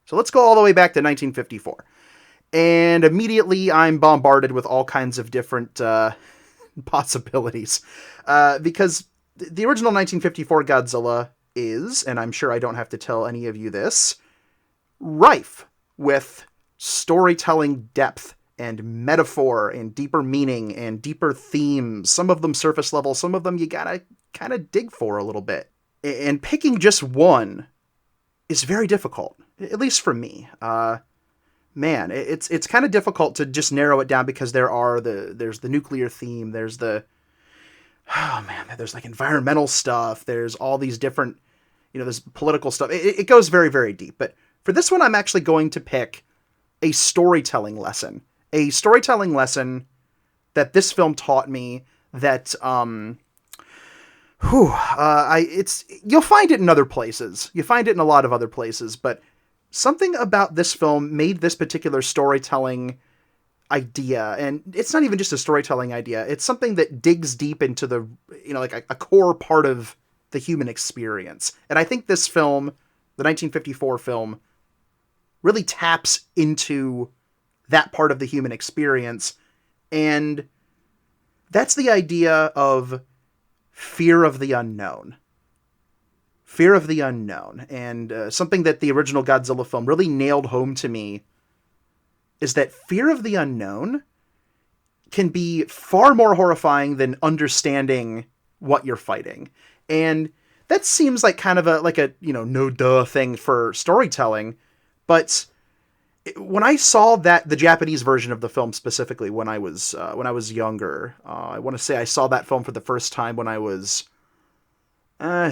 So let's go all the way back to 1954. And immediately I'm bombarded with all kinds of different possibilities. Because the original 1954 Godzilla is, and I'm sure I don't have to tell any of you this, rife with storytelling depth and metaphor and deeper meaning and deeper themes. Some of them surface level, some of them you gotta kind of dig for a little bit. And picking just one is very difficult, at least for me. Man, it's kind of difficult to just narrow it down because there's the nuclear theme, there's like environmental stuff, there's all these different, there's political stuff. It goes very, very deep. But for this one, I'm actually going to pick a storytelling lesson. A storytelling lesson that this film taught me that, you'll find it in other places. You find it in a lot of other places, but something about this film made this particular storytelling idea, and it's not even just a storytelling idea, it's something that digs deep into the, like a core part of the human experience. And I think this film, the 1954 film, really taps into that part of the human experience. And that's the idea of fear of the unknown. Fear of the unknown. And something that the original Godzilla film really nailed home to me is that fear of the unknown can be far more horrifying than understanding what you're fighting. And that seems like kind of a no duh thing for storytelling. But when I saw the Japanese version of the film specifically, when I was younger, I want to say I saw that film for the first time when I was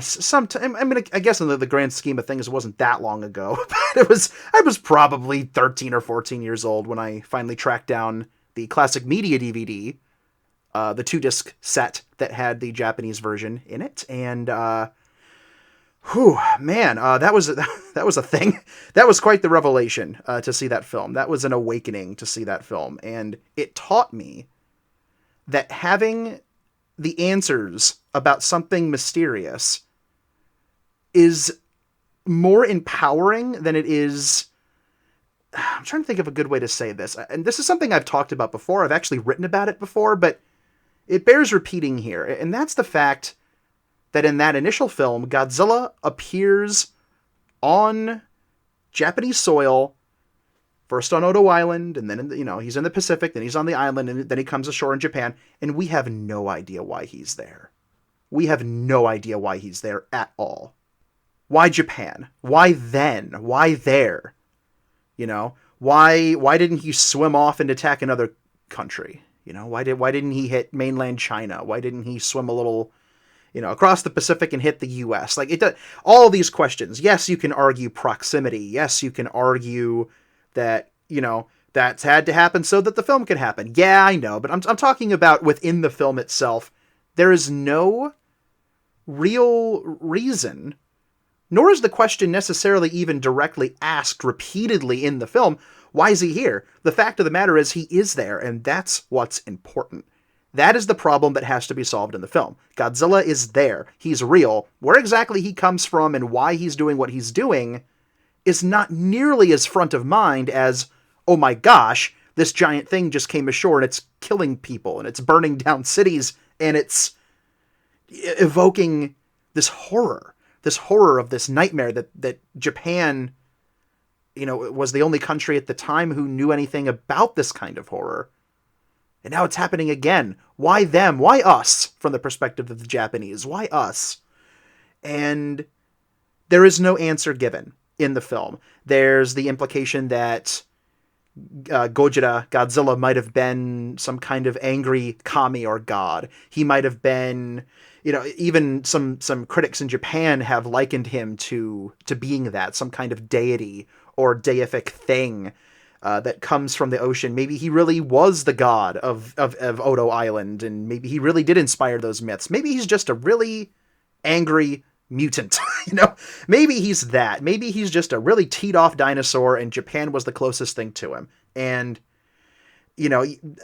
sometime. I guess in the grand scheme of things, it wasn't that long ago. But I was probably 13 or 14 years old when I finally tracked down the classic media DVD, the 2-disc set that had the Japanese version in it, and that was a thing. That was quite the revelation to see that film. That was an awakening to see that film, and it taught me that having the answers about something mysterious is more empowering than it is. I'm trying to think of a good way to say this, and this is something I've talked about before. I've actually written about it before, but it bears repeating here, and that's the fact that in that initial film, Godzilla appears on Japanese soil, first on Odo Island, and then he's in the Pacific, then he's on the island, and then he comes ashore in Japan, and we have no idea why he's there. We have no idea why he's there at all. Why Japan? Why then? Why there? Why didn't he swim off and attack another country? Why didn't he hit mainland China? Why didn't he swim a little, across the Pacific and hit the U.S.? Like, it does, all of these questions. Yes, you can argue proximity. Yes, you can argue that, that's had to happen so that the film could happen. Yeah, I know, but I'm talking about within the film itself. There is no real reason, nor is the question necessarily even directly asked repeatedly in the film, why is he here? The fact of the matter is he is there, and that's what's important. That is the problem that has to be solved in the film. Godzilla is there. He's real. Where exactly he comes from and why he's doing what he's doing is not nearly as front of mind as, oh my gosh, this giant thing just came ashore and it's killing people and it's burning down cities and it's evoking this horror of this nightmare that Japan, was the only country at the time who knew anything about this kind of horror. And now it's happening again. Why them? Why us? From the perspective of the Japanese. Why us? And there is no answer given in the film. There's the implication that Godzilla might have been some kind of angry kami or god. He might have been, even some critics in Japan have likened him to being that, some kind of deity or deific thing that comes from the ocean. Maybe he really was the god of Odo Island, and maybe he really did inspire those myths. Maybe he's just a really angry mutant. Maybe he's that. Maybe he's just a really teed off dinosaur, and Japan was the closest thing to him. And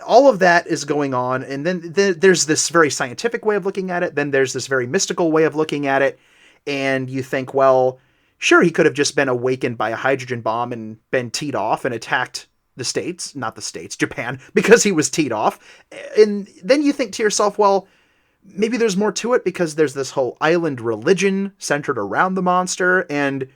all of that is going on, and then there's this very scientific way of looking at it. Then there's this very mystical way of looking at it, and you think, well, Sure, he could have just been awakened by a hydrogen bomb and been teed off and attacked the States, not the States, Japan, because he was teed off. And then you think to yourself, well, maybe there's more to it because there's this whole island religion centered around the monster, and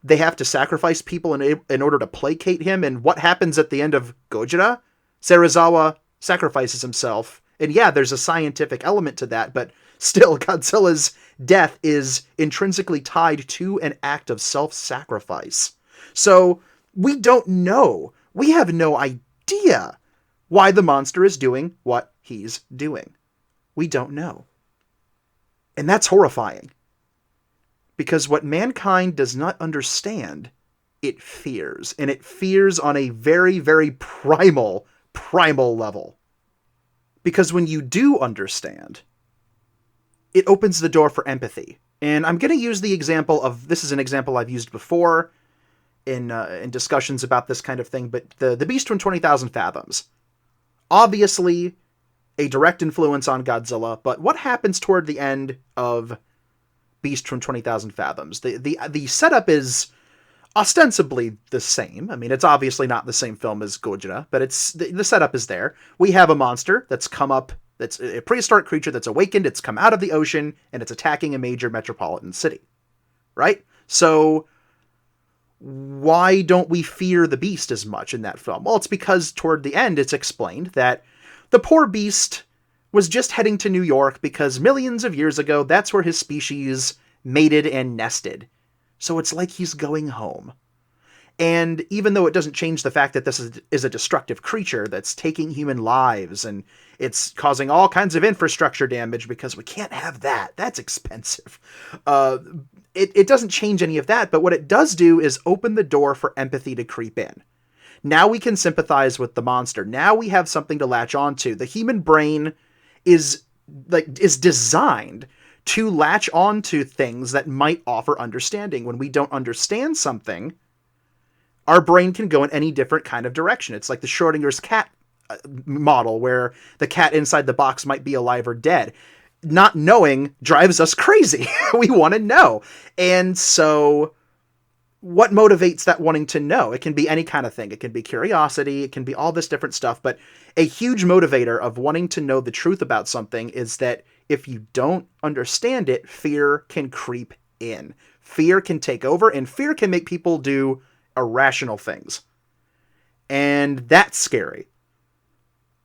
they have to sacrifice people in order to placate him. And what happens at the end of Gojira? Serizawa sacrifices himself. And yeah, there's a scientific element to that, but still, Godzilla's death is intrinsically tied to an act of self-sacrifice. So we don't know. We have no idea why the monster is doing what he's doing. We don't know. And that's horrifying. Because what mankind does not understand, it fears. And it fears on a very, very primal level. Because when you do understand, it opens the door for empathy. And I'm going to use the example of, this is an example I've used before in discussions about this kind of thing, but the Beast from 20,000 Fathoms. Obviously, a direct influence on Godzilla, but what happens toward the end of Beast from 20,000 Fathoms? The setup is ostensibly the same. I mean, it's obviously not the same film as Gojira, but it's the setup is there. We have a monster that's come up, that's a prehistoric creature that's awakened, it's come out of the ocean, and it's attacking a major metropolitan city. Right? So why don't we fear the beast as much in that film? Well, it's because toward the end it's explained that the poor beast was just heading to New York because millions of years ago, that's where his species mated and nested. So it's like he's going home. And even though it doesn't change the fact that this is a destructive creature that's taking human lives and it's causing all kinds of infrastructure damage because we can't have that. That's expensive. It doesn't change any of that, but what it does do is open the door for empathy to creep in. Now we can sympathize with the monster. Now we have something to latch onto. The human brain is designed to latch onto things that might offer understanding. When we don't understand something, our brain can go in any different kind of direction. It's like the Schrodinger's cat model, where the cat inside the box might be alive or dead. Not knowing drives us crazy. We want to know. And so what motivates that wanting to know? It can be any kind of thing. It can be curiosity. It can be all this different stuff. But a huge motivator of wanting to know the truth about something is that if you don't understand it, fear can creep in. Fear can take over, and fear can make people do irrational things. And that's scary.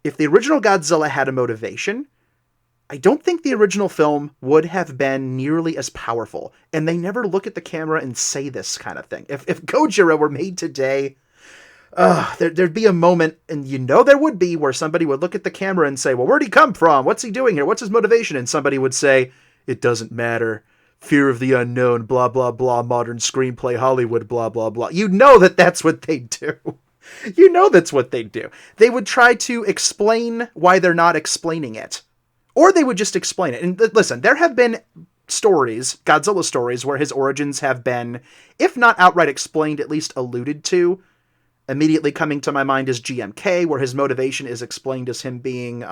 If the original Godzilla had a motivation, I don't think the original film would have been nearly as powerful. And they never look at the camera and say this kind of thing. If Gojira were made today, there'd be a moment, and you know there would be, where somebody would look at the camera and say, well, where'd he come from? What's he doing here? What's his motivation? And somebody would say, it doesn't matter. Fear of the unknown, blah, blah, blah, modern screenplay, Hollywood, blah, blah, blah. You know that's what they do. You know that's what they do. They would try to explain why they're not explaining it. Or they would just explain it. And listen, there have been stories, Godzilla stories, where his origins have been, if not outright explained, at least alluded to. Immediately coming to my mind is GMK, where his motivation is explained as him being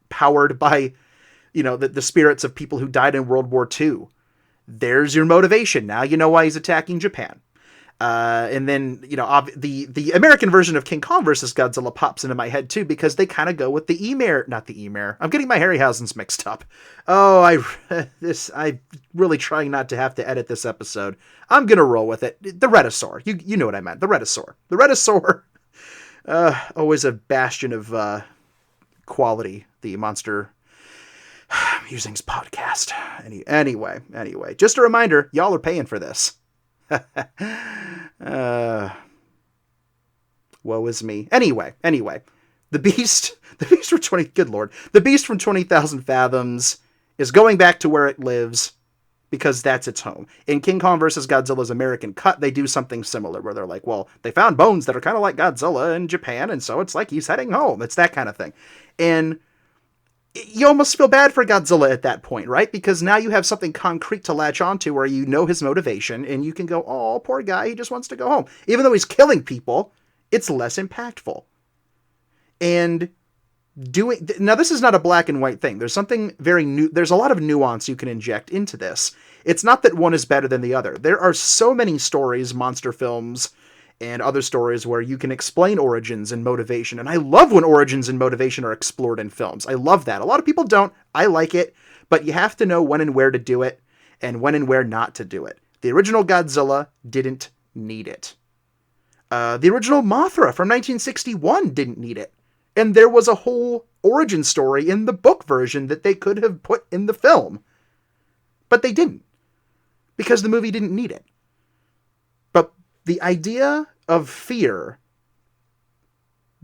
powered by, the spirits of people who died in World War II. There's your motivation. Now you know why he's attacking Japan. And then, the American version of King Kong versus Godzilla pops into my head too, because they kind of go with the Ymir, not the Ymir. I'm getting my Harryhausens mixed up. Oh, I'm really trying not to have to edit this episode. I'm going to roll with it. The Rhedosaur. You know what I meant. The Rhedosaur. The Rhedosaur, always a bastion of, quality. The Monster Musings podcast. Anyway, just a reminder, y'all are paying for this. Woe is me. Anyway, the beast from 20, good Lord, the beast from 20,000 Fathoms is going back to where it lives because that's its home. In King Kong vs. Godzilla's American cut, they do something similar where they're like, well, they found bones that are kind of like Godzilla in Japan, and so it's like he's heading home. It's that kind of thing. And you almost feel bad for Godzilla at that point, right? Because now you have something concrete to latch onto where you know his motivation, and you can go, oh, poor guy, he just wants to go home. Even though he's killing people, it's less impactful. And Now, this is not a black and white thing. There's something very new. There's a lot of nuance you can inject into this. It's not that one is better than the other. There are so many stories, monster films, and other stories where you can explain origins and motivation. And I love when origins and motivation are explored in films. I love that. A lot of people don't. I like it, but you have to know when and where to do it and when and where not to do it. The original Godzilla didn't need it. The original Mothra from 1961 didn't need it. And there was a whole origin story in the book version that they could have put in the film. But they didn't. Because the movie didn't need it. But the idea of fear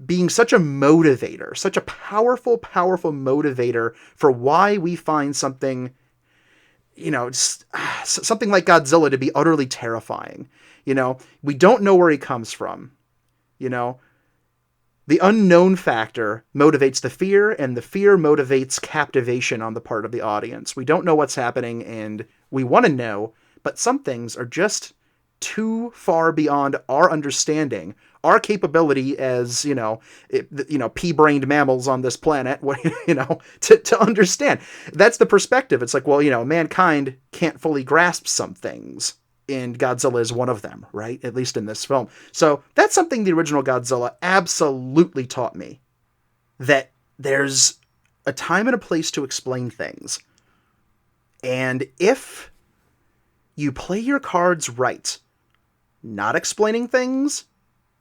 being such a motivator, such a powerful, powerful motivator for why we find something, something like Godzilla to be utterly terrifying. We don't know where he comes from. The unknown factor motivates the fear, and the fear motivates captivation on the part of the audience. We don't know what's happening, and we want to know, but some things are just too far beyond our understanding, our capability as, pea-brained mammals on this planet, to understand. That's the perspective. It's like, well, mankind can't fully grasp some things. And Godzilla is one of them, right? At least in this film. So that's something the original Godzilla absolutely taught me. That there's a time and a place to explain things. And if you play your cards right, not explaining things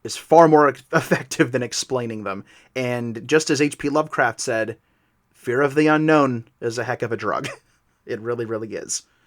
is far more effective than explaining them. And just as H.P. Lovecraft said, fear of the unknown is a heck of a drug. It really, really is.